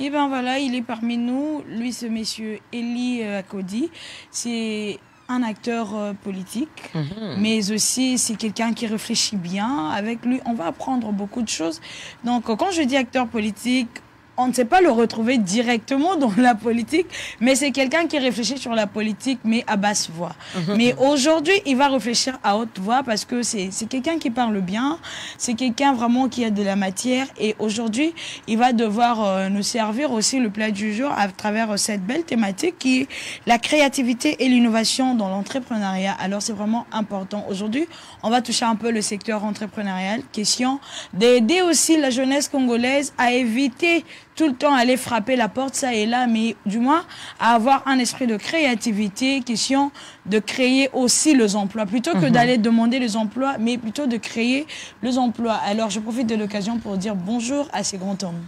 Et ben voilà, il est parmi nous. Lui, ce monsieur Eli Akodi, c'est un acteur politique, mais aussi c'est quelqu'un qui réfléchit bien. Avec lui, on va apprendre beaucoup de choses. Donc, quand je dis acteur politique, on ne sait pas le retrouver directement dans la politique, mais c'est quelqu'un qui réfléchit sur la politique, mais à basse voix. Mais aujourd'hui, il va réfléchir à haute voix parce que c'est quelqu'un qui parle bien, c'est quelqu'un vraiment qui a de la matière. Et aujourd'hui, il va devoir nous servir aussi le plat du jour à travers cette belle thématique qui est la créativité et l'innovation dans l'entrepreneuriat. Alors, c'est vraiment important. Aujourd'hui, on va toucher un peu le secteur entrepreneurial, question d'aider aussi la jeunesse congolaise à éviter tout le temps aller frapper la porte, ça et là, mais du moins à avoir un esprit de créativité, question de créer aussi les emplois, plutôt que d'aller demander les emplois, mais plutôt de créer les emplois. Alors, je profite de l'occasion pour dire bonjour à ces grands hommes.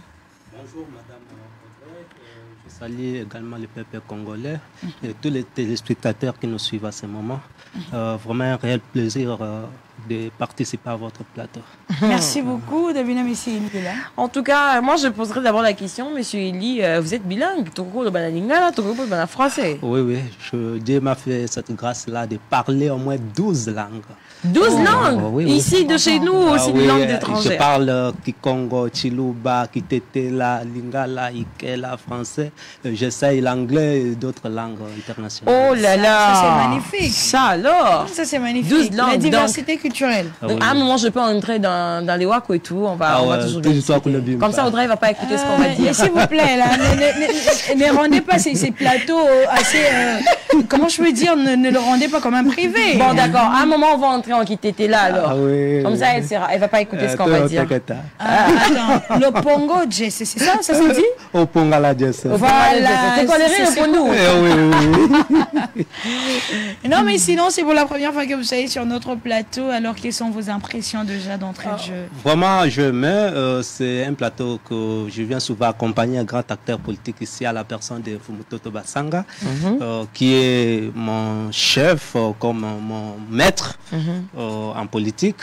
Bonjour, Madame Audrey. Je salue également le peuple congolais et tous les téléspectateurs qui nous suivent à ce moment. Vraiment un réel plaisir de participer à votre plateau. Merci beaucoup, Davina Messi. En tout cas, moi je poserai d'abord la question, Monsieur Eli, vous êtes bilingue, Togo le Banalingala, Togo le Banal français. Oui, oui, Dieu m'a fait cette grâce-là de parler au moins 12 langues. 12 langues oui, ici de chez nous, aussi des langues étrangères. Je parle Kikongo, Chiluba, Kitetela, Lingala, Ikela, français. J'essaye l'anglais et d'autres langues internationales. Oh là là, ça c'est magnifique. Ça alors, ça c'est magnifique. 12 langues, la diversité culturelle. Donc, à un moment, je peux entrer dans les wako et tout. On va toujours discuter. Comme ça, Audrey ne va pas écouter ce qu'on va dire. S'il vous plaît, là, ne rendez pas ces plateaux assez... comment je peux dire, ne le rendez pas comme un privé. Bon, d'accord. À un moment, on va entrer en Kitete là, alors. Comme ça, elle ne va pas écouter ce qu'on va dire. Attends, le Pongo Jess, c'est ça se dit? Au Pongala Jess. Voilà. Tu connais rien pour nous. Oui. Non, mais sinon, c'est pour la première fois que vous soyez sur notre plateau. Alors, quelles sont vos impressions déjà d'entrée de jeu? Vraiment, c'est un plateau que je viens souvent accompagner un grand acteur politique ici à la personne de Fumutoto Basanga, qui est mon chef, comme mon maître en politique.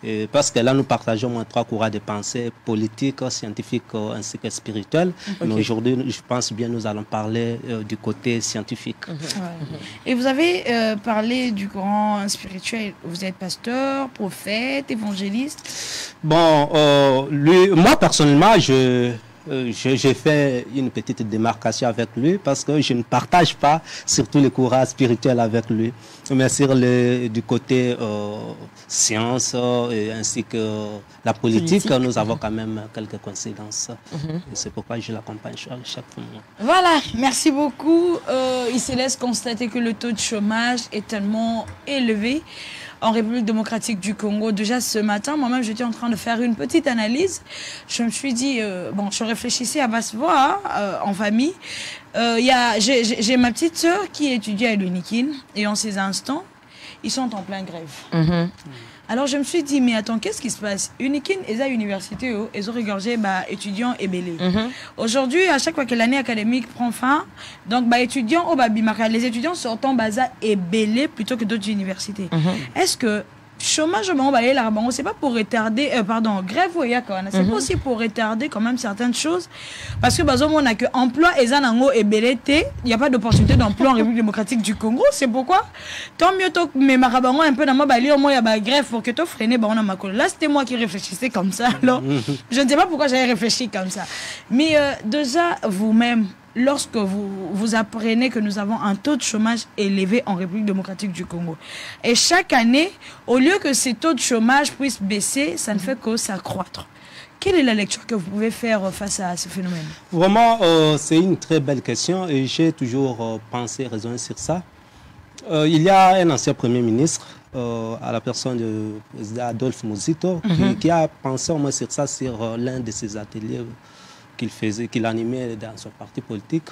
Et parce que là, nous partageons 3 courants de pensée, politique, scientifique ainsi que spirituel. Mais aujourd'hui, je pense bien nous allons parler du côté scientifique. Et vous avez parlé du courant spirituel. Vous êtes pasteur, prophète, évangéliste? Bon, moi personnellement, j'ai fait une petite démarcation avec lui parce que je ne partage pas surtout les courants spirituels avec lui. Mais sur du côté science ainsi que la politique, nous avons quand même quelques coïncidences. C'est pourquoi je l'accompagne chaque moment. Voilà, merci beaucoup. Il se laisse constater que le taux de chômage est tellement élevé en République démocratique du Congo. Déjà ce matin, moi-même, j'étais en train de faire une petite analyse. Je me suis dit, bon, je réfléchissais à basse voix, en famille. J'ai ma petite sœur qui étudie à l'UNIKIN et en ces instants, ils sont en pleine grève. Alors je me suis dit, mais attends, qu'est-ce qui se passe? UNIKIN est à l'université, ils ont regorgé étudiants et belés. Aujourd'hui, à chaque fois que l'année académique prend fin, donc étudiants les étudiants sortant baza et belés plutôt que d'autres universités. Est-ce que chômage c'est pas pour retarder grève ou c'est pas aussi pour retarder quand même certaines choses parce que on a que emploi et il n'y a pas d'opportunité d'emploi en République démocratique du Congo. C'est pourquoi tant mieux mais marabango un peu dans moi il y a grève pour que tu freiner là c'était moi qui réfléchissais comme ça. Alors je ne sais pas pourquoi j'avais réfléchi comme ça, mais déjà vous-même, lorsque vous apprenez que nous avons un taux de chômage élevé en République démocratique du Congo, et chaque année, au lieu que ces taux de chômage puissent baisser, ça ne fait que s'accroître. Quelle est la lecture que vous pouvez faire face à ce phénomène? Vraiment, c'est une très belle question et j'ai toujours pensé, raisonné sur ça. Il y a un ancien Premier ministre, à la personne de Adolphe Muzito, qui a pensé au moins sur ça, sur l'un de ses ateliers qu'il animait dans son parti politique.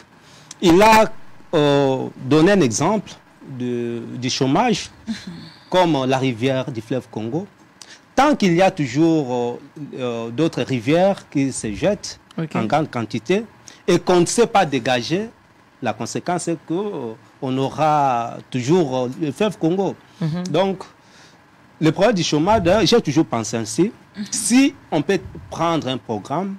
Il a donné un exemple du chômage comme la rivière du fleuve Congo. Tant qu'il y a toujours d'autres rivières qui se jettent en grande quantité et qu'on ne sait pas dégager, la conséquence est qu'on aura toujours le fleuve Congo. Donc, le problème du chômage, j'ai toujours pensé ainsi, si on peut prendre un programme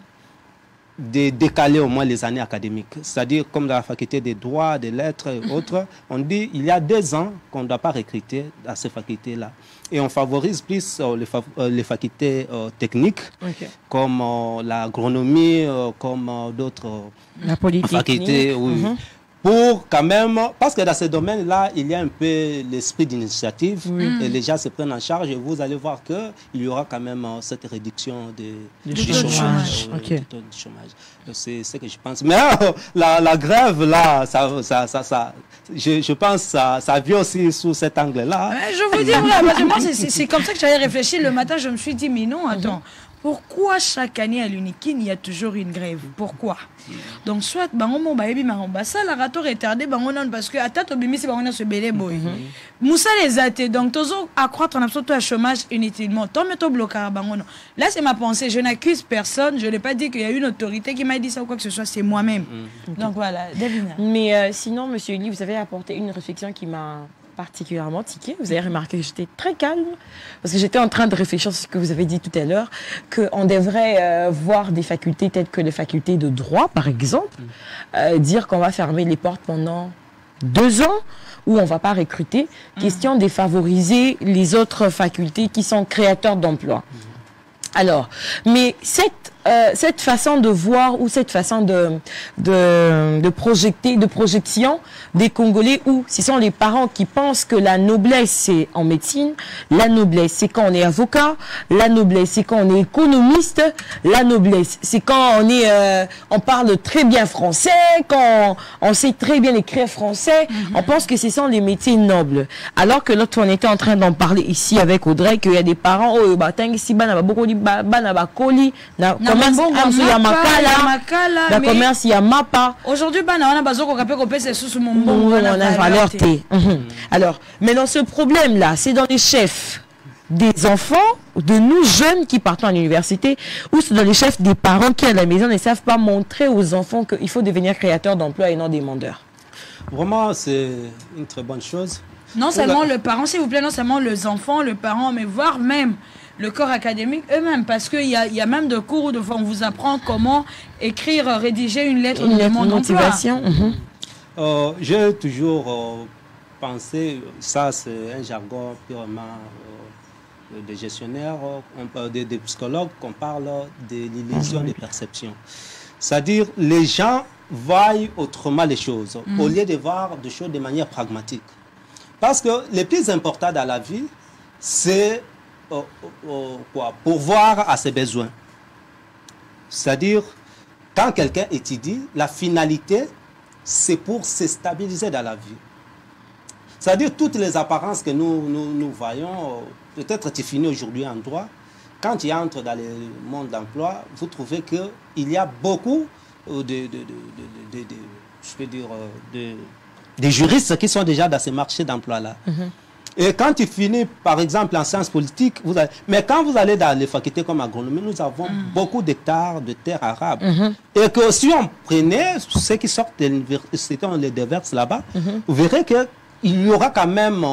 de décaler au moins les années académiques. C'est-à-dire, comme dans la faculté des droits, des lettres et autres, on dit il y a 2 ans qu'on ne doit pas recruter à ces facultés-là. Et on favorise plus les facultés techniques, comme l'agronomie, comme d'autres facultés. Oui. Pour quand même, parce que dans ce domaine-là, il y a un peu l'esprit d'initiative et les gens se prennent en charge et vous allez voir qu'il y aura quand même cette réduction du chômage. C'est ce que je pense. Mais la grève, là, je pense que ça vient aussi sous cet angle-là. Je vous dis, parce que moi, c'est comme ça que j'avais réfléchi le matin. Je me suis dit, mais non, attends. Pourquoi chaque année à l'UNIKIN, il y a toujours une grève? Pourquoi? Donc, soit, ça, la rato retardé, parce que, à tête, on se belé, boy. Moussa les athées, donc, toujours accroître en absolu à chômage inutilement. Tant mettons blocage, là, c'est ma pensée. Je n'accuse personne. Je n'ai pas dit qu'il y a une autorité qui m'a dit ça ou quoi que ce soit. C'est moi-même. Donc, voilà, Davina. Mais sinon, monsieur Eli, vous avez apporté une réflexion qui m'a particulièrement tiqué. Vous avez remarqué que j'étais très calme parce que j'étais en train de réfléchir sur ce que vous avez dit tout à l'heure, qu'on devrait voir des facultés telles que les facultés de droit, par exemple, dire qu'on va fermer les portes pendant 2 ans où on ne va pas recruter, question de défavoriser les autres facultés qui sont créateurs d'emplois. Alors, mais cette façon de voir ou cette façon de projection des Congolais où ce sont les parents qui pensent que la noblesse c'est en médecine, la noblesse c'est quand on est avocat, la noblesse c'est quand on est économiste, la noblesse c'est quand on parle très bien français, quand on sait très bien écrire français, on pense que ce sont les métiers nobles. Alors que l'autre on était en train d'en parler ici avec Audrey qu'il y a des parents commerce il y a mapa. Aujourd'hui, on a besoin qu'on sous mon Alors, maintenant ce problème-là, c'est dans les chefs des enfants, de nous jeunes qui partons à l'université, ou c'est dans les chefs des parents qui à la maison ne savent pas montrer aux enfants qu'il faut devenir créateur d'emplois et non demandeur. Vraiment, c'est une très bonne chose. Non seulement le parent, s'il vous plaît, non seulement les enfants, le parent, mais voire même le corps académique eux-mêmes, parce qu'il y a même de cours où on vous apprend comment écrire, rédiger une lettre de demande d'emploi. J'ai toujours pensé, ça c'est un jargon purement des gestionnaires, des psychologues, qu'on parle de l'illusion de perception. C'est-à-dire, les gens voient autrement les choses, au lieu de voir des choses de manière pragmatique. Parce que le plus important dans la vie, c'est pourvoir à ses besoins. C'est-à-dire, quand quelqu'un étudie, la finalité, c'est pour se stabiliser dans la vie. C'est-à-dire, toutes les apparences que nous voyons, peut-être tu finis aujourd'hui en droit, quand tu entres dans le monde d'emploi, vous trouvez qu'il y a beaucoup de juristes qui sont déjà dans ces marchés d'emploi-là. Et quand tu finis, par exemple, en sciences politiques, mais quand vous allez dans les facultés comme agronomie, nous avons beaucoup d'hectares de terres arables. Et que si on prenait ceux qui sortent de l'université, on les déverse là-bas, vous verrez qu'il y aura quand même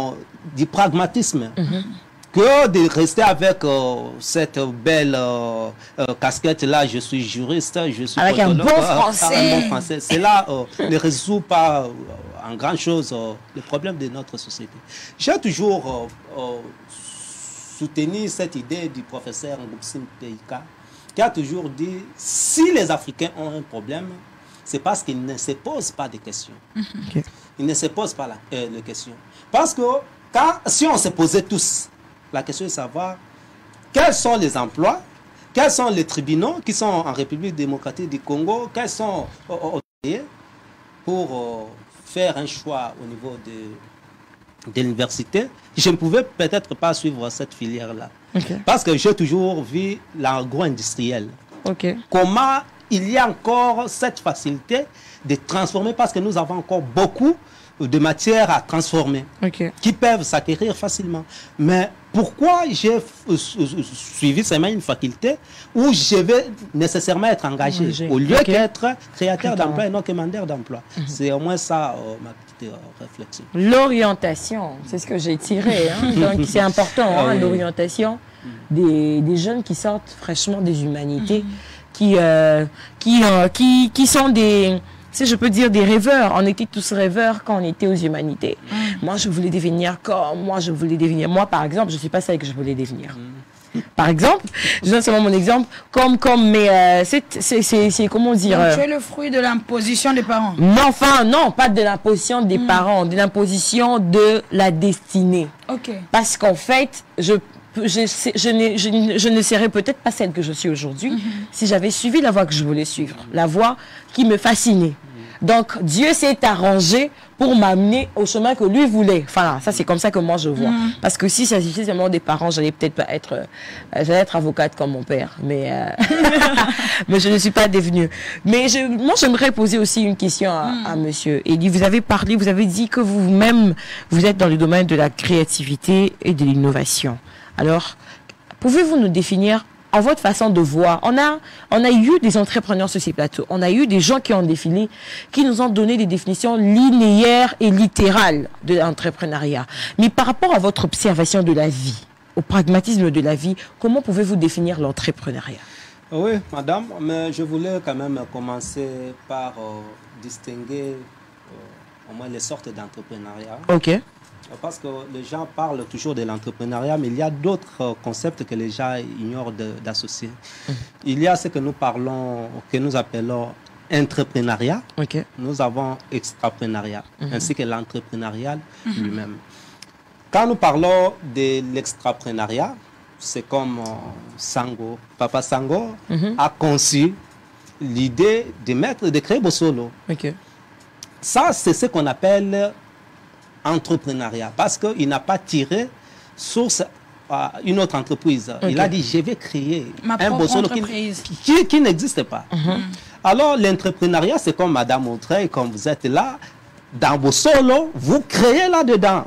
du pragmatisme. Que de rester avec cette belle casquette-là, je suis juriste, je suis avec un bon français. Cela ne résout pas en grand chose le problème de notre société. J'ai toujours soutenu cette idée du professeur Ngubsim Teika, qui a toujours dit, si les Africains ont un problème, c'est parce qu'ils ne se posent pas de questions. Ils ne se posent pas les questions. Parce que si on se posait tous, la question est de savoir quels sont les emplois, quels sont les tribunaux qui sont en République démocratique du Congo, quels sont pour faire un choix au niveau de l'université. Je ne pouvais peut-être pas suivre cette filière-là. Parce que j'ai toujours vu l'agro-industriel. Comment il y a encore cette facilité de transformer, parce que nous avons encore beaucoup de matières à transformer qui peuvent s'acquérir facilement. Mais pourquoi j'ai suivi seulement une faculté où je vais nécessairement être engagé au lieu d'être créateur d'emploi et non commandeur d'emploi? C'est au moins ça ma petite réflexion. L'orientation, c'est ce que j'ai tiré. Donc c'est important, l'orientation des jeunes qui sortent fraîchement des humanités, qui sont des, si je peux dire, des rêveurs. On était tous rêveurs quand on était aux humanités. Moi, je voulais devenir comme, moi, par exemple, je ne suis pas celle que je voulais devenir. Par exemple, je donne seulement mon exemple, mais c'est comment dire... Donc, tu es le fruit de l'imposition des parents. Non, enfin, non, pas de l'imposition des parents, de l'imposition de la destinée. Ok. Parce qu'en fait, je ne serais peut-être pas celle que je suis aujourd'hui si j'avais suivi la voie que je voulais suivre, la voie qui me fascinait. Donc, Dieu s'est arrangé pour m'amener au chemin que lui voulait. Enfin, ça, c'est comme ça que moi, je vois. Parce que si ça s'agissait seulement des parents, j'allais peut-être pas être... j'allais être avocate comme mon père. Mais, mais je ne suis pas devenue. Mais moi, j'aimerais poser aussi une question à monsieur Eli. Vous avez parlé, vous avez dit que vous-même, vous êtes dans le domaine de la créativité et de l'innovation. Alors, pouvez-vous nous définir en votre façon de voir? On a eu des entrepreneurs sur ces plateaux. On a eu des gens qui ont défilé, qui nous ont donné des définitions linéaires et littérales de l'entrepreneuriat. Mais par rapport à votre observation de la vie, au pragmatisme de la vie, comment pouvez-vous définir l'entrepreneuriat? Oui, madame, mais je voulais quand même commencer par distinguer au moins les sortes d'entrepreneuriat. Ok. Parce que les gens parlent toujours de l'entrepreneuriat, mais il y a d'autres concepts que les gens ignorent d'associer. Il y a ce que nous appelons entrepreneuriat. Okay. Nous avons extrapreneuriat, ainsi que l'entrepreneuriat lui-même. Quand nous parlons de l'extrapreneuriat, c'est comme Papa Sango a conçu l'idée de créer Bossolo. Okay. Ça, c'est ce qu'on appelle entrepreneuriat, parce qu'il n'a pas tiré source à une autre entreprise. Okay. Il a dit, je vais créer un Bossolo qui n'existe pas. Alors, l'entrepreneuriat, c'est comme Madame Autreil, comme vous êtes là, dans Bossolo, vous créez là-dedans.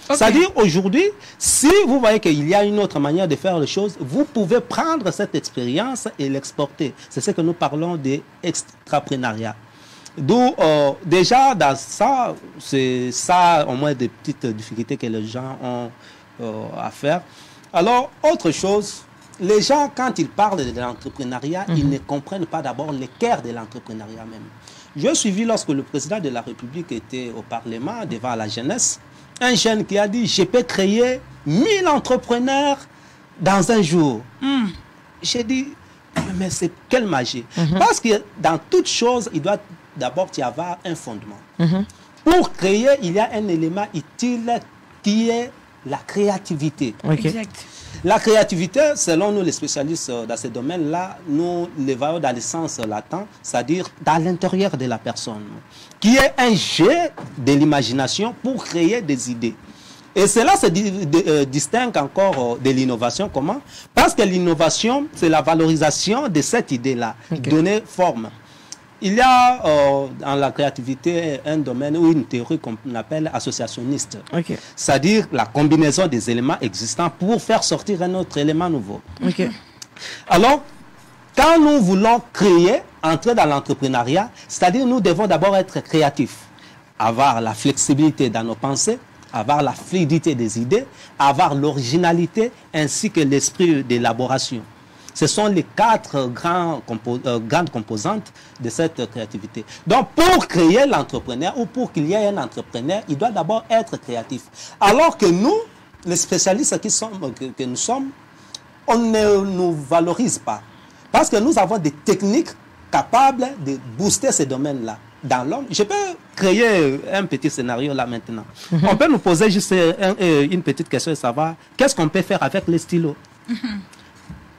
Okay. C'est-à-dire, aujourd'hui, si vous voyez qu'il y a une autre manière de faire les choses, vous pouvez prendre cette expérience et l'exporter. C'est ce que nous parlons d'extrapreneuriat. D'où, déjà, dans ça, c'est ça, au moins, des petites difficultés que les gens ont à faire. Alors, autre chose, les gens, quand ils parlent de l'entrepreneuriat, ils ne comprennent pas d'abord le cœur de l'entrepreneuriat même. J'ai suivi, lorsque le président de la République était au Parlement, devant la jeunesse, un jeune qui a dit, je peux créer 1000 entrepreneurs dans un jour. J'ai dit, mais c'est quelle magie. Parce que dans toute chose, il doit d'abord y avoir un fondement. Pour créer, il y a un élément utile qui est la créativité. Okay. Exact. La créativité, selon nous les spécialistes dans ce domaine-là, nous les voyons dans le sens latent, c'est-à-dire dans l'intérieur de la personne, qui est un jet de l'imagination pour créer des idées. Et cela se distingue encore de l'innovation. Comment? Parce que l'innovation, c'est la valorisation de cette idée-là, donner forme. Il y a dans la créativité un domaine ou une théorie qu'on appelle associationniste. Okay. C'est-à-dire la combinaison des éléments existants pour faire sortir un autre élément nouveau. Okay. Alors, quand nous voulons créer, entrer dans l'entrepreneuriat, c'est-à-dire nous devons d'abord être créatifs, avoir la flexibilité dans nos pensées, avoir la fluidité des idées, avoir l'originalité ainsi que l'esprit d'élaboration. Ce sont les 4 grandes composantes de cette créativité. Donc, pour créer l'entrepreneur ou pour qu'il y ait un entrepreneur, il doit d'abord être créatif. Alors que nous, les spécialistes que nous sommes, on ne nous valorise pas. Parce que nous avons des techniques capables de booster ces domaines-là. Dans l'homme, je peux créer un petit scénario là maintenant. On peut nous poser juste une petite question et savoir qu'est-ce qu'on peut faire avec les stylos.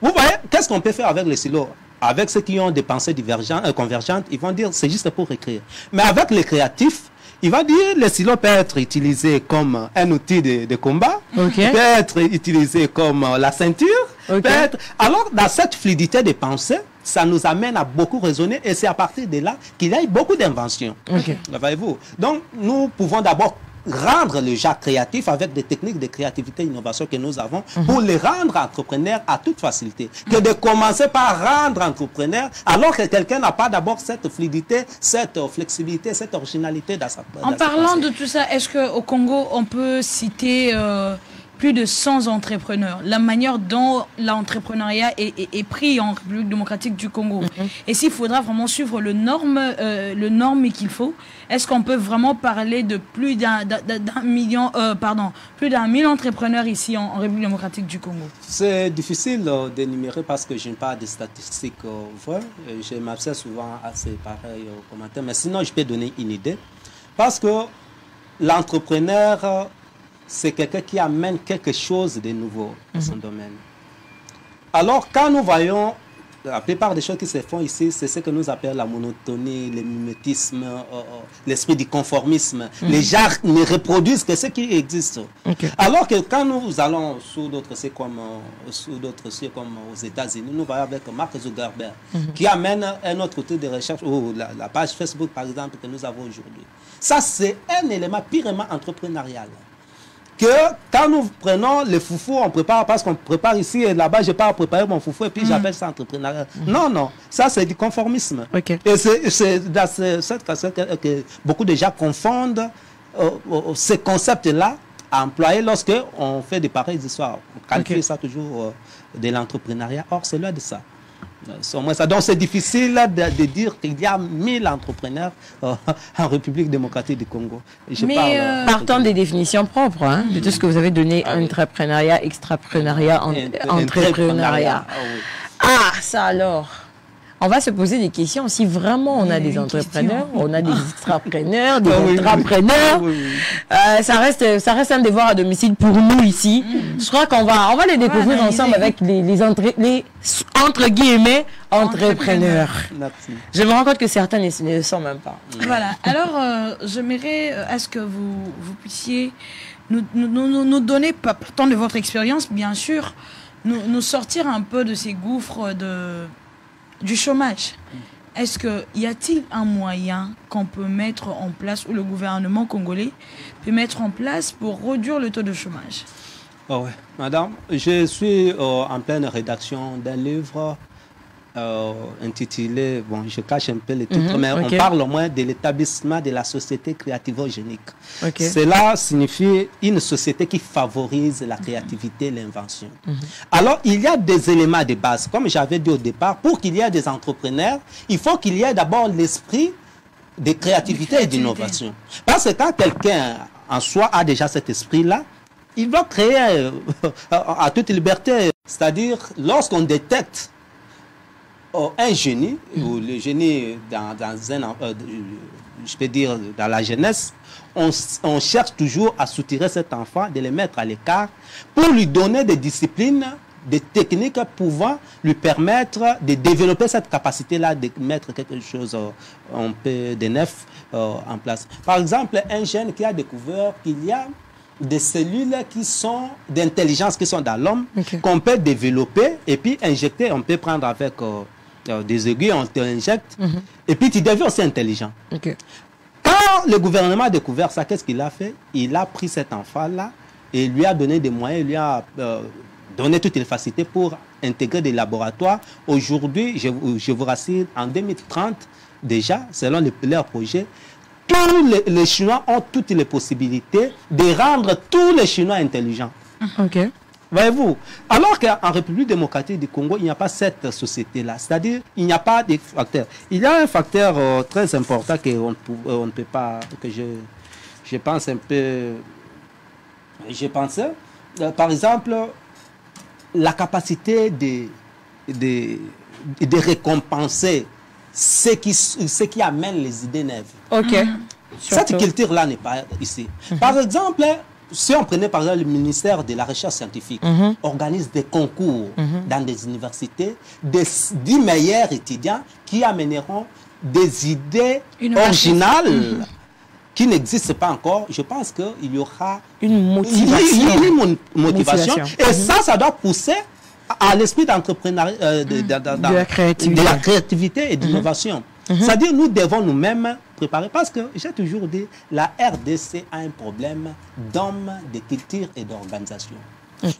Vous voyez, qu'est-ce qu'on peut faire avec les stylos? Avec ceux qui ont des pensées convergentes, ils vont dire c'est juste pour écrire. Mais avec les créatifs, il va dire le stylo peut être utilisé comme un outil de combat, peut être utilisé comme la ceinture, peut être... Alors, dans cette fluidité de pensée, ça nous amène à beaucoup raisonner et c'est à partir de là qu'il y a eu beaucoup d'inventions. Voyez-vous? Donc, nous pouvons d'abord rendre les gens créatifs avec des techniques de créativité et d'innovation que nous avons pour les rendre entrepreneurs à toute facilité. Que de commencer par rendre entrepreneurs alors que quelqu'un n'a pas d'abord cette fluidité, cette flexibilité, cette originalité dans sa En parlant de tout ça, est-ce qu'au Congo, on peut citer plus de 100 entrepreneurs. La manière dont l'entrepreneuriat est pris en République démocratique du Congo. Et s'il faudra vraiment suivre le norme qu'il faut, est-ce qu'on peut vraiment parler de plus d'un million, plus d'un 1000 entrepreneurs ici en République démocratique du Congo? C'est difficile d'énumérer parce que je n'ai pas de statistiques vraies. Je m'abstiens souvent à ces pareils commentaires. Mais sinon, je peux donner une idée. Parce que l'entrepreneur, c'est quelqu'un qui amène quelque chose de nouveau dans son domaine. Alors, quand nous voyons la plupart des choses qui se font ici, c'est ce que nous appelons la monotonie, le mimétisme, l'esprit du conformisme. Les gens ne reproduisent que ce qui existe. Alors que quand nous allons sous d'autres cieux comme aux États-Unis, nous voyons avec Mark Zuckerberg, qui amène un autre outil de recherche, ou la page Facebook par exemple que nous avons aujourd'hui. Ça, c'est un élément purement entrepreneurial. Que quand nous prenons les foufous, on prépare parce qu'on prépare ici et là-bas, je pars préparer mon foufou et puis j'appelle ça entrepreneuriat. Non, non, ça c'est du conformisme. Et c'est dans cette casquette que beaucoup de gens confondent ces concepts-là à employer lorsque on fait des pareilles histoires. On calcule ça toujours de l'entrepreneuriat. Or, c'est loin de ça. Donc c'est difficile de dire qu'il y a 1000 entrepreneurs en République démocratique du Congo. Partant des définitions propres, hein, de tout ce que vous avez donné, entrepreneuriat, extrapreneuriat, entrepreneuriat. Ah, ça alors. On va se poser des questions. Si vraiment on a des entrepreneurs, on a des extrapreneurs, des intrapreneurs, ça reste un devoir à domicile pour nous ici. Je crois qu'on va les découvrir ensemble avec les entre guillemets entrepreneurs. Je me rends compte que certains ne le sont même pas. Voilà. Alors, j'aimerais à ce que vous puissiez nous donner, partant de votre expérience, bien sûr, nous sortir un peu de ces gouffres du chômage. Est-ce y a-t-il un moyen qu'on peut mettre en place, ou le gouvernement congolais peut mettre en place pour réduire le taux de chômage? Oh ouais. Madame, je suis en pleine rédaction d'un livre intitulé, bon, je cache un peu le titre, mais on parle au moins de l'établissement de la société créativo-génique. Cela signifie une société qui favorise la créativité et l'invention. Alors, il y a des éléments de base. Comme j'avais dit au départ, pour qu'il y ait des entrepreneurs, il faut qu'il y ait d'abord l'esprit de créativité et d'innovation. Parce que quand quelqu'un en soi a déjà cet esprit-là, il va créer à toute liberté. C'est-à-dire, lorsqu'on détecte un génie, ou le génie je peux dire dans la jeunesse, on cherche toujours à soutirer cet enfant, de le mettre à l'écart pour lui donner des disciplines, des techniques pouvant lui permettre de développer cette capacité-là de mettre quelque chose un peu de neuf en place. Par exemple, un jeune qui a découvert qu'il y a des cellules qui sont d'intelligence qui sont dans l'homme, qu'on peut développer et puis injecter, on peut prendre avec des aiguilles, on t'injecte, et puis tu deviens aussi intelligent. Quand le gouvernement a découvert ça, qu'est-ce qu'il a fait? Il a pris cet enfant-là et lui a donné des moyens, il lui a donné toutes les facilités pour intégrer des laboratoires. Aujourd'hui, je vous rassure, en 2030, déjà, selon leur projet, tous les Chinois ont toutes les possibilités de rendre tous les Chinois intelligents. Voyez-vous, alors qu'en République démocratique du Congo, il n'y a pas cette société-là. C'est-à-dire, il n'y a pas de facteurs. Il y a un facteur très important qu'on ne peut pas, que je pense un peu... Je pensais, par exemple, la capacité de récompenser ce qui amène les idées neuves. Cette culture-là n'est pas ici. Par exemple, si on prenait par exemple le ministère de la Recherche scientifique, organise des concours dans des universités, des 10 meilleurs étudiants qui amèneront des idées originales qui n'existent pas encore. Je pense qu'il y aura une motivation. Et ça doit pousser à l'esprit d'entrepreneuriat, de la créativité et d'innovation. C'est-à-dire, nous devons nous-mêmes préparer, parce que j'ai toujours dit, la RDC a un problème d'hommes, de culture et d'organisation.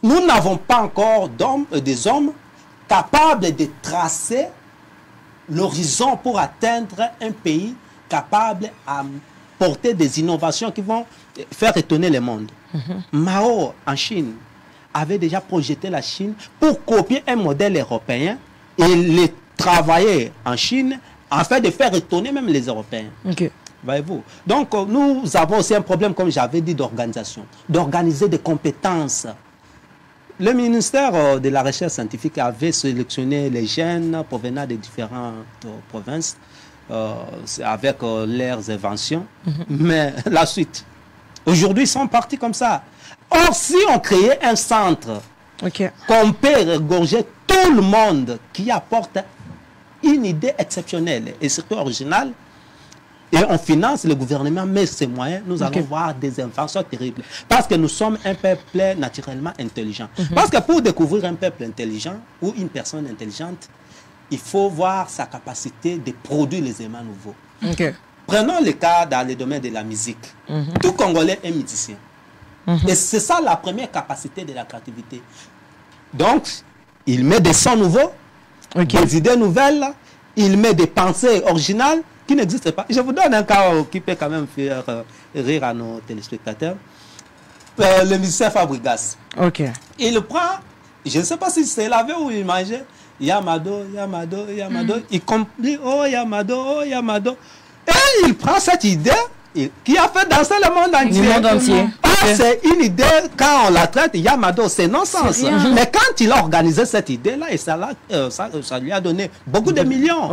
Nous n'avons pas encore des hommes capables de tracer l'horizon pour atteindre un pays capable à porter des innovations qui vont faire étonner le monde. Mao en Chine, avait déjà projeté la Chine pour copier un modèle européen et les travailler en Chine afin de faire étonner même les Européens. Ok. Voyez-vous. Donc, nous avons aussi un problème, comme j'avais dit, d'organisation, d'organiser des compétences. Le ministère de la Recherche scientifique avait sélectionné les jeunes provenant des différentes provinces avec leurs inventions. Mais la suite, aujourd'hui, ils sont partis comme ça. Or, si on créait un centre qu'on peut regorger tout le monde qui apporte une idée exceptionnelle et surtout originale, et on finance, le gouvernement met ses moyens, nous allons voir des inventions terribles. Parce que nous sommes un peuple naturellement intelligent. Parce que pour découvrir un peuple intelligent ou une personne intelligente, il faut voir sa capacité de produire les éléments nouveaux. Prenons le cas dans le domaine de la musique. Tout Congolais est musicien. Et c'est ça la première capacité de la créativité. Donc, il met des sons nouveaux, des idées nouvelles, il met des pensées originales qui n'existent pas. Je vous donne un cas qui peut quand même faire rire à nos téléspectateurs. Le musicien Fabregas. Il prend, je ne sais pas si c'est lavé ou il mangeait, Yamado, Yamado, Yamado. Il comprit, oh Yamado, oh Yamado. Et il prend cette idée qui a fait danser le monde entier. Le monde entier. C'est une idée, quand on la traite, Yamado, c'est non-sens. Mais quand il a organisé cette idée-là, et ça lui a donné beaucoup de millions.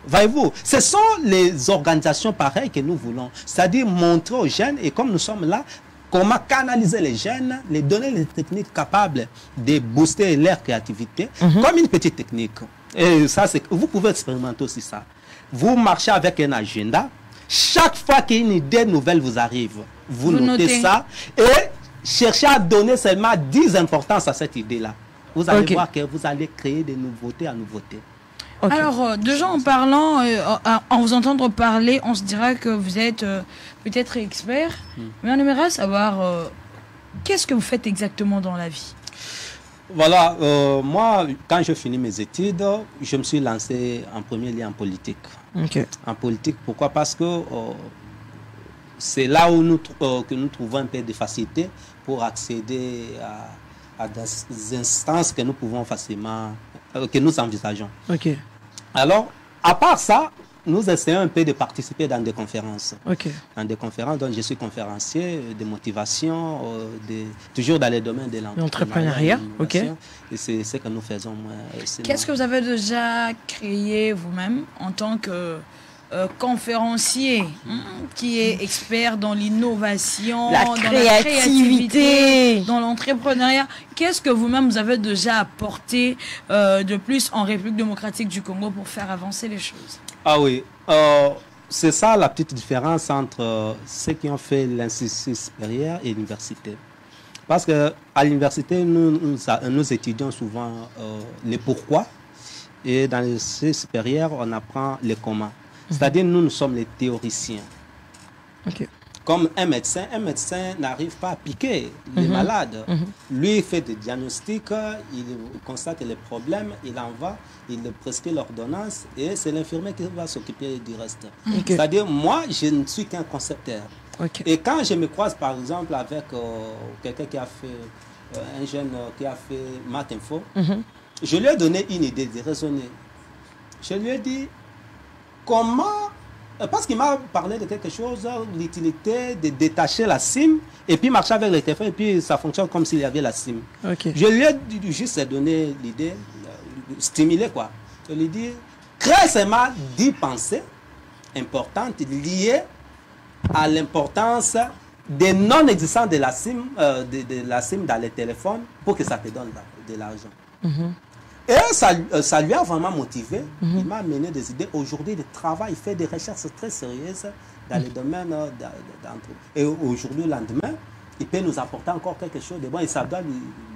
Voyez-vous, ce sont les organisations pareilles que nous voulons. C'est-à-dire montrer aux jeunes, et comme nous sommes là, comment canaliser les jeunes, les donner les techniques capables de booster leur créativité, comme une petite technique. Et ça, vous pouvez expérimenter aussi ça. Vous marchez avec un agenda. Chaque fois qu'une idée nouvelle vous arrive, vous notez ça et cherchez à donner seulement 10 importances à cette idée-là. Vous allez voir que vous allez créer des nouveautés à nouveautés. Alors, déjà en parlant, en vous entendre parler, on se dira que vous êtes peut-être expert, mais on aimerait savoir qu'est-ce que vous faites exactement dans la vie. Voilà, moi, quand j'ai fini mes études, je me suis lancé en premier lieu en politique. En politique, pourquoi? Parce que c'est là où que nous trouvons un peu de facilité pour accéder à des instances que nous pouvons facilement, que nous envisageons. Alors, à part ça, nous essayons un peu de participer dans des conférences. Dans des conférences, donc je suis conférencier de motivation, toujours dans les domaines de l'entrepreneuriat. Et c'est ce que nous faisons. Qu'est-ce que vous avez déjà créé vous-même en tant que conférencier qui est expert dans l'innovation, la créativité, dans l'entrepreneuriat? Qu'est-ce que vous-même vous avez déjà apporté de plus en République démocratique du Congo pour faire avancer les choses? Ah oui, c'est ça la petite différence entre ceux qui ont fait l'institut supérieur et l'université. Parce qu'à l'université, nous étudions souvent les pourquoi, et dans l'institut supérieur, on apprend les comment. C'est-à-dire, nous sommes les théoriciens. Comme un médecin n'arrive pas à piquer les malades. Lui, il fait des diagnostics, il constate les problèmes, il en va, il prescrit l'ordonnance et c'est l'infirmier qui va s'occuper du reste. C'est-à-dire, moi, je ne suis qu'un concepteur. Et quand je me croise, par exemple, avec quelqu'un qui a fait, un jeune qui a fait Math Info, je lui ai donné une idée de raisonner. Je lui ai dit, comment... Parce qu'il m'a parlé de quelque chose, l'utilité de détacher la SIM et puis marcher avec le téléphone et puis ça fonctionne comme s'il y avait la SIM. Je lui ai juste donné l'idée, stimuler quoi. Je lui ai dit, crée seulement 10 pensées importantes liées à l'importance des non-existants de la SIM, de la SIM dans les téléphones pour que ça te donne de l'argent. Et ça lui a vraiment motivé. Il m'a amené des idées. Aujourd'hui, il travaille, il fait des recherches très sérieuses dans le domaine d'entreprise. Et aujourd'hui, le lendemain, il peut nous apporter encore quelque chose de bon et ça doit lui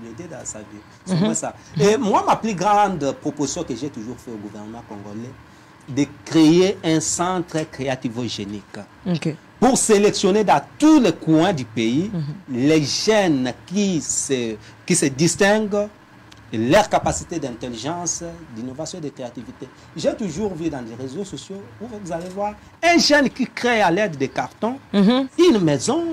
aider dans sa vie. C'est moi ça. Et moi, ma plus grande proposition que j'ai toujours fait au gouvernement congolais, de créer un centre créativo-génique. Pour sélectionner dans tous les coins du pays les jeunes qui se distinguent, leur capacité d'intelligence, d'innovation et de créativité. J'ai toujours vu dans les réseaux sociaux où vous allez voir un jeune qui crée à l'aide de cartons une maison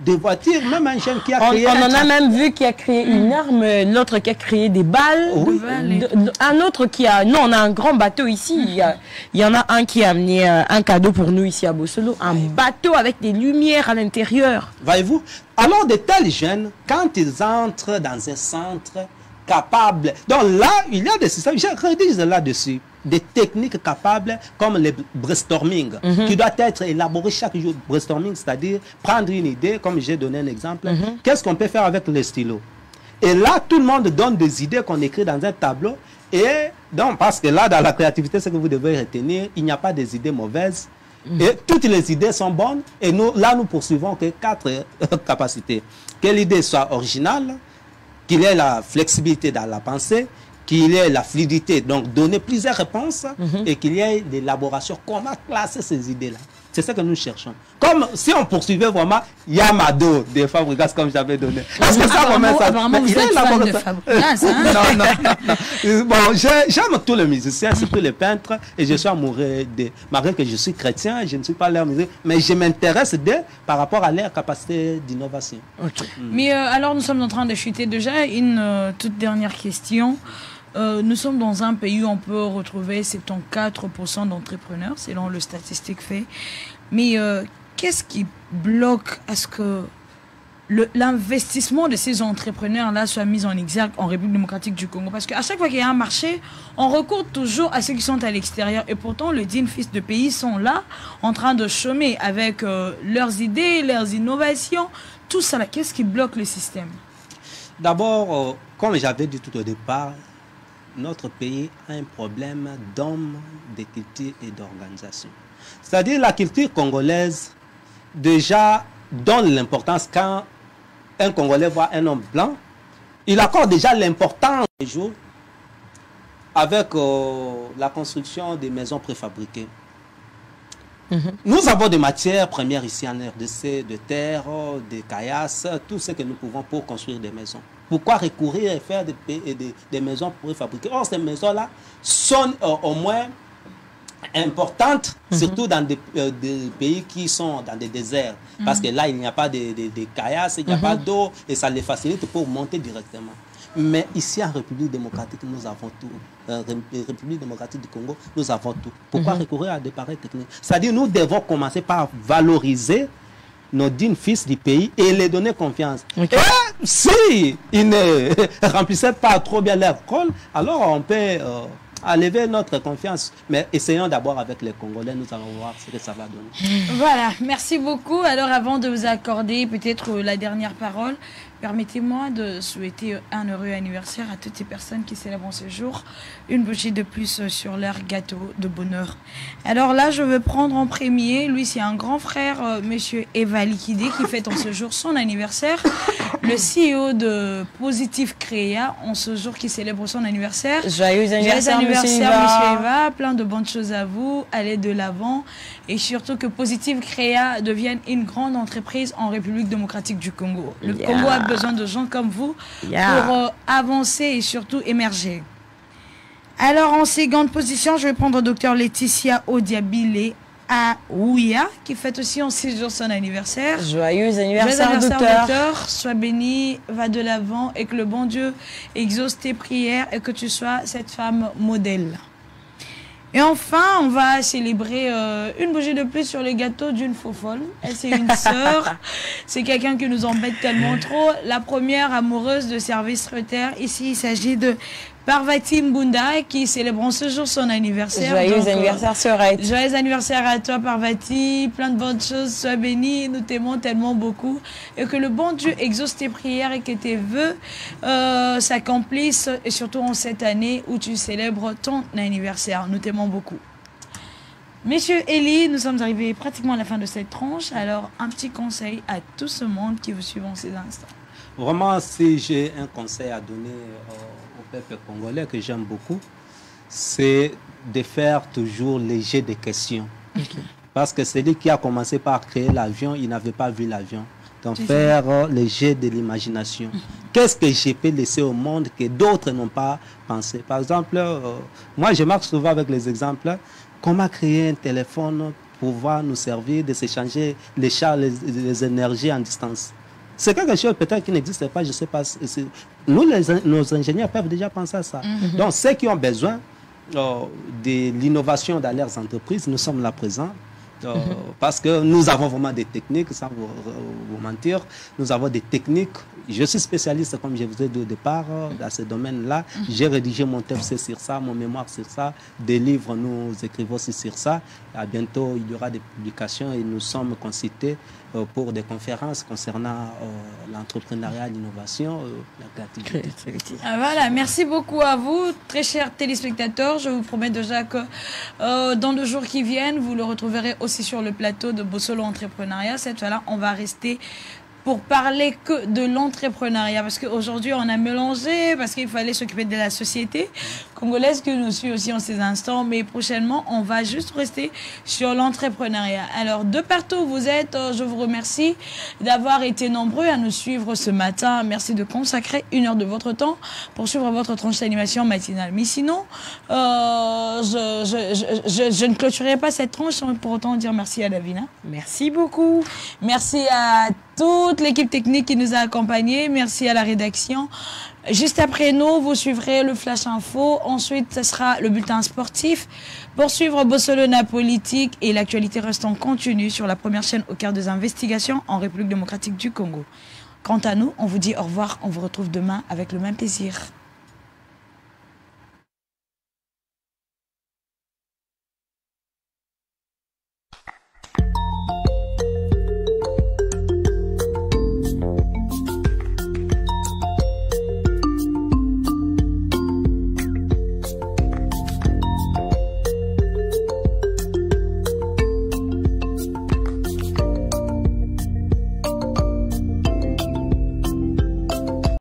des voitures, même un jeune qui a On créé... en a même vu qui a créé une arme, l'autre qui a créé des balles, Oui. un autre qui a... Non, on a un grand bateau ici, il y en a un qui a amené un cadeau pour nous ici à Bossolo, un bateau avec des lumières à l'intérieur. Voyez-vous? Alors, de tels jeunes, quand ils entrent dans un centre capable... Donc là, il y a des systèmes, j'ai rédigé là-dessus, des techniques capables comme le brainstorming, qui doit être élaboré chaque jour. Brainstorming, c'est-à-dire prendre une idée, comme j'ai donné un exemple, qu'est-ce qu'on peut faire avec le stylo? Et là, tout le monde donne des idées qu'on écrit dans un tableau. Et donc, parce que là, dans la créativité, ce que vous devez retenir, il n'y a pas des idées mauvaises. Et toutes les idées sont bonnes. Et nous, là, nous poursuivons que 4 capacités. Que l'idée soit originale, qu'il y ait la flexibilité dans la pensée, qu'il y ait la fluidité, donc donner plusieurs réponses, et qu'il y ait l'élaboration, comment classer ces idées-là. C'est ce que nous cherchons. Comme si on poursuivait vraiment Yamado de Fabregas, comme j'avais donné. Parce que ça, apparemment, vous êtes fan de Fabregas, hein? Non. Bon, j'aime tous les musiciens, surtout les peintres, et je suis amoureux de... Malgré que je suis chrétien, je ne suis pas leur musique, mais je m'intéresse d'eux par rapport à leur capacité d'innovation. Okay. Mais alors, nous sommes en train de chuter déjà. Une toute dernière question. Nous sommes dans un pays où on peut retrouver 74% d'entrepreneurs, selon le statistique fait. Mais qu'est-ce qui bloque à ce que l'investissement de ces entrepreneurs-là soit mis en exergue en République démocratique du Congo? Parce qu'à chaque fois qu'il y a un marché, on recourt toujours à ceux qui sont à l'extérieur. Et pourtant, les dignes fils de pays sont là, en train de chômer avec leurs idées, leurs innovations. Tout ça, qu'est-ce qui bloque le système? D'abord, comme j'avais dit tout au départ, notre pays a un problème d'hommes, de culture et d'organisation. C'est-à-dire la culture congolaise déjà donne l'importance quand un Congolais voit un homme blanc, il accorde déjà l'importance des jours avec la construction des maisons préfabriquées. Nous avons des matières premières ici en RDC, de terre, de caillasses, tout ce que nous pouvons pour construire des maisons. Pourquoi recourir et faire des maisons préfabriquées? Or, ces maisons-là sont au moins importantes, surtout dans des pays qui sont dans des déserts. Parce que là, il n'y a pas de caillasses, il n'y a pas d'eau, et ça les facilite pour monter directement. Mais ici, en République démocratique, nous avons tout. République démocratique du Congo, nous avons tout. Pourquoi recourir à des pareilles techniques? C'est-à-dire, nous devons commencer par valoriser nos dignes fils du pays et les donner confiance. Okay. Et si ils ne remplissaient pas trop bien leur rôle, alors on peut enlever notre confiance. Mais essayons d'abord avec les Congolais, nous allons voir ce que ça va donner. Voilà, merci beaucoup. Alors avant de vous accorder peut-être la dernière parole, permettez-moi de souhaiter un heureux anniversaire à toutes ces personnes qui célèbrent ce jour, une bougie de plus sur leur gâteau de bonheur. Alors là, je veux prendre en premier, lui c'est un grand frère, monsieur Eva Liquidé, qui fête en ce jour son anniversaire, le CEO de Positive Créa, en ce jour qui célèbre son anniversaire. Joyeux anniversaire, monsieur Eva, plein de bonnes choses à vous, allez de l'avant, et surtout que Positive Créa devienne une grande entreprise en République démocratique du Congo. Le Congo a besoin de gens comme vous pour avancer et surtout émerger. Alors en seconde position, je vais prendre Dr Laetitia Odiabile Aouya, qui fête aussi en 6 jours son anniversaire. Joyeux anniversaire, docteur. Sois béni, va de l'avant et que le bon Dieu exauce tes prières et que tu sois cette femme modèle. Et enfin, on va célébrer une bougie de plus sur le gâteau d'une faux folle. Elle, c'est une sœur. C'est quelqu'un qui nous embête tellement trop. La première amoureuse de service traiteur. Ici, il s'agit de Parvati Mbunda qui célèbre ce jour son anniversaire. Joyeux anniversaire, Sœurette. Joyeux anniversaire à toi, Parvati. Plein de bonnes choses. Sois bénie. Nous t'aimons tellement beaucoup. Et que le bon Dieu exauce tes prières et que tes vœux s'accomplissent. Et surtout en cette année où tu célèbres ton anniversaire. Nous t'aimons beaucoup. Monsieur Elie, nous sommes arrivés pratiquement à la fin de cette tranche. Alors, un petit conseil à tout ce monde qui vous suit en ces instants. Vraiment, si j'ai un conseil à donner au peuple congolais que j'aime beaucoup, c'est de faire toujours léger des questions. Okay. Parce que celui qui a commencé par créer l'avion, il n'avait pas vu l'avion. Donc faire léger de l'imagination. Qu'est-ce que je peux laisser au monde que d'autres n'ont pas pensé? Par exemple, moi je marche souvent avec les exemples. Comment créer un téléphone pouvoir nous servir, de s'échanger les énergies en distance. C'est quelque chose peut-être qui n'existe pas, je ne sais pas. Nous, nos ingénieurs peuvent déjà penser à ça. Donc, ceux qui ont besoin de l'innovation dans leurs entreprises, nous sommes là présents. Parce que nous avons vraiment des techniques, sans vous mentir, nous avons des techniques. Je suis spécialiste, comme je vous ai dit au départ, dans ce domaine-là. J'ai rédigé mon texte sur ça, mon mémoire sur ça, des livres, nous écrivons aussi sur ça. À bientôt, il y aura des publications et nous sommes concités pour des conférences concernant l'entrepreneuriat, l'innovation, la créativité. Voilà, merci beaucoup à vous, très chers téléspectateurs. Je vous promets déjà que dans 2 jours qui viennent, vous le retrouverez aussi sur le plateau de Bossolo Entrepreneuriat. Cette fois-là, on va rester pour parler que de l'entrepreneuriat, parce qu'aujourd'hui on a mélangé, parce qu'il fallait s'occuper de la société congolaise qui nous suit aussi en ces instants, mais prochainement on va juste rester sur l'entrepreneuriat. Alors de partout où vous êtes, je vous remercie d'avoir été nombreux à nous suivre ce matin. Merci de consacrer 1 heure de votre temps pour suivre votre tranche d'animation matinale. Mais sinon, je ne clôturerai pas cette tranche sans pour autant dire merci à Davina. Merci beaucoup. Merci à toute l'équipe technique qui nous a accompagnés. Merci à la rédaction. Juste après nous, vous suivrez le Flash Info. Ensuite, ce sera le bulletin sportif. Pour suivre Bossolona politique et l'actualité reste en continu sur la première chaîne au cœur des investigations en République démocratique du Congo. Quant à nous, on vous dit au revoir. On vous retrouve demain avec le même plaisir.